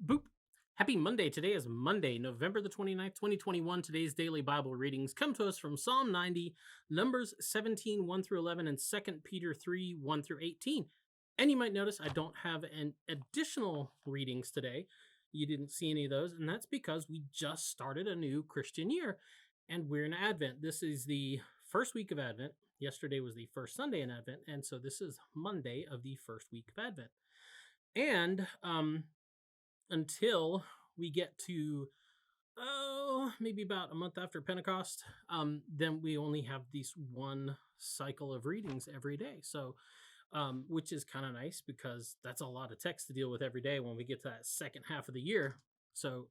Boop. Happy Monday. Today is Monday, November the 29th, 2021. Today's daily Bible readings come to us from Psalm 90, Numbers 17, 1 through 11, and 2 Peter 3, 1 through 18. And you might notice I don't have an additional readings today. You didn't see any of those, and that's because we just started a new Christian year, and we're in Advent. This is the first week of Advent. Yesterday was the first Sunday in Advent, and so this is Monday of the first week of Advent. And until we get to maybe about a month after Pentecost, then we only have this one cycle of readings every day. So which is kind of nice because that's a lot of text to deal with every day when we get to that second half of the year. So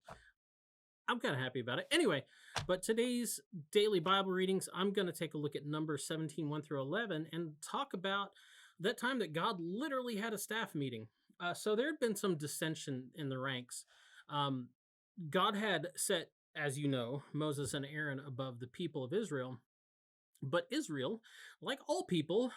I'm kind of happy about it. Anyway, but today's daily Bible readings, I'm going to take a look at Numbers 17, 1 through 11, and talk about that time that God literally had a staff meeting. So there had been some dissension in the ranks. God had set, as you know, Moses and Aaron above the people of Israel. But Israel, like all people,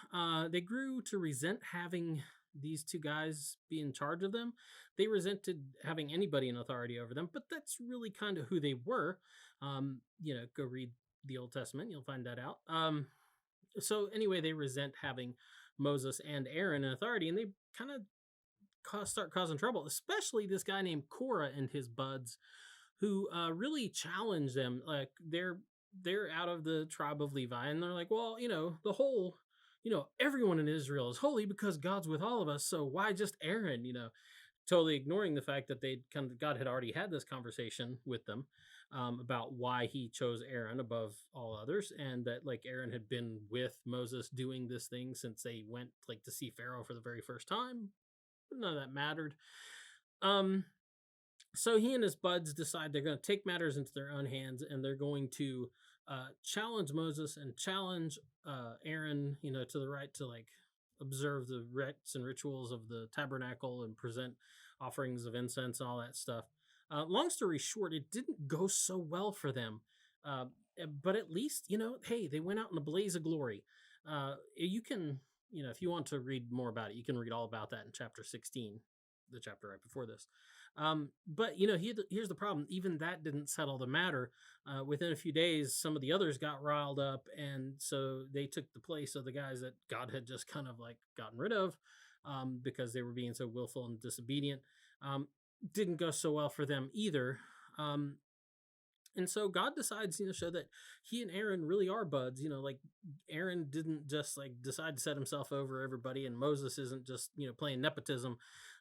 they grew to resent having these two guys be in charge of them. They resented having anybody in authority over them, but that's really kind of who they were. Go read the Old Testament, you'll find that out. So anyway, they resent having Moses and Aaron in authority, and they kind of start causing trouble, especially this guy named Korah and his buds, who really challenge them. Like they're out of the tribe of Levi, and they're like, well, the whole, everyone in Israel is holy because God's with all of us. So why just Aaron? Totally ignoring the fact that God had already had this conversation with them about why he chose Aaron above all others, and that like Aaron had been with Moses doing this thing since they went like to see Pharaoh for the very first time. None of that mattered. So he and his buds decide they're going to take matters into their own hands, and they're going to challenge Moses and challenge Aaron, to the right to like observe the rites and rituals of the tabernacle and present offerings of incense and all that stuff. Long story short, it didn't go so well for them. But at least, hey, they went out in a blaze of glory. You can, if you want to read more about it, you can read all about that in chapter 16, the chapter right before this. But here's the problem. Even that didn't settle the matter. Within a few days, some of the others got riled up, and so they took the place of the guys that God had just kind of like gotten rid of, because they were being so willful and disobedient. Didn't go so well for them either. And so God decides, show that he and Aaron really are buds. Like Aaron didn't just like decide to set himself over everybody, and Moses isn't just, playing nepotism.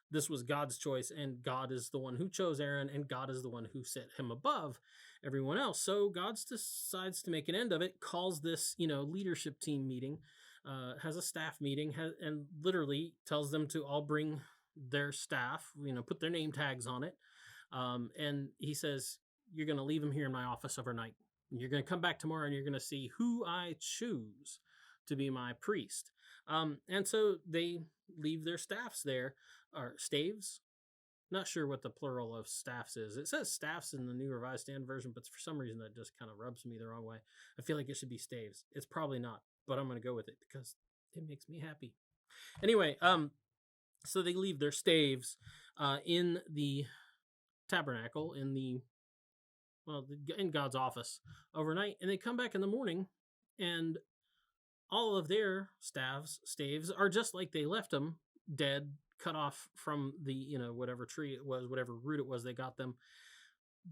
This was God's choice, and God is the one who chose Aaron, and God is the one who set him above everyone else. So God decides to make an end of it, calls this, leadership team meeting, has a staff meeting, and literally tells them to all bring their staff, put their name tags on it. And he says, you're going to leave them here in my office overnight. You're going to come back tomorrow, and you're going to see who I choose to be my priest. And so they leave their staffs there, or staves. Not sure what the plural of staffs is. It says staffs in the New Revised Standard Version, but for some reason that just kind of rubs me the wrong way. I feel like it should be staves. It's probably not, but I'm going to go with it because it makes me happy. Anyway, so they leave their staves in the tabernacle, in God's office overnight, and they come back in the morning, and all of their staves are just like they left them, dead, cut off from the, whatever tree it was, whatever root it was they got them.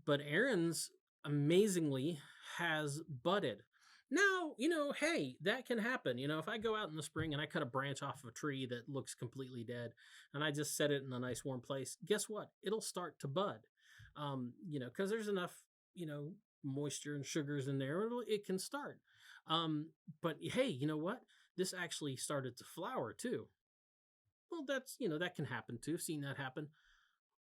But Aaron's amazingly has budded. Now, hey, that can happen. If I go out in the spring and I cut a branch off of a tree that looks completely dead and I just set it in a nice warm place, guess what? It'll start to bud. Because there's enough, moisture and sugars in there, it can start. But hey, you know what? This actually started to flower too. Well, that's, that can happen too. I've seen that happen.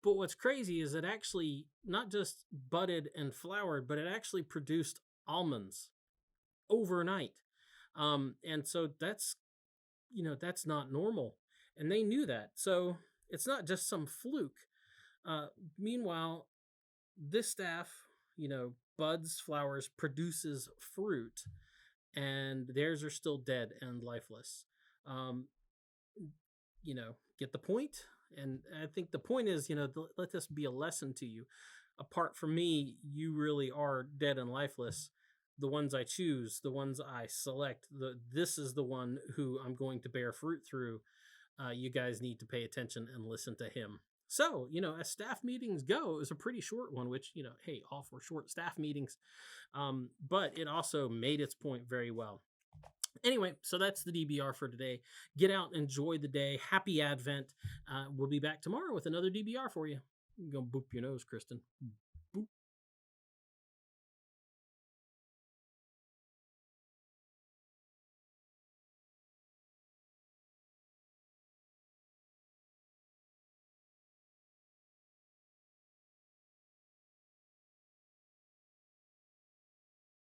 But what's crazy is it actually not just budded and flowered, but it actually produced almonds overnight. And so that's not normal. And they knew that. So it's not just some fluke. Meanwhile, this staff, buds, flowers, produces fruit, and theirs are still dead and lifeless. Get the point? And I think the point is, let this be a lesson to you. Apart from me, you really are dead and lifeless. The ones I choose, the ones I select, this is the one who I'm going to bear fruit through. You guys need to pay attention and listen to him. So, as staff meetings go, it was a pretty short one, which, hey, all for short staff meetings. But it also made its point very well. Anyway, so that's the DBR for today. Get out, enjoy the day. Happy Advent. We'll be back tomorrow with another DBR for you. You're going to boop your nose, Kristen.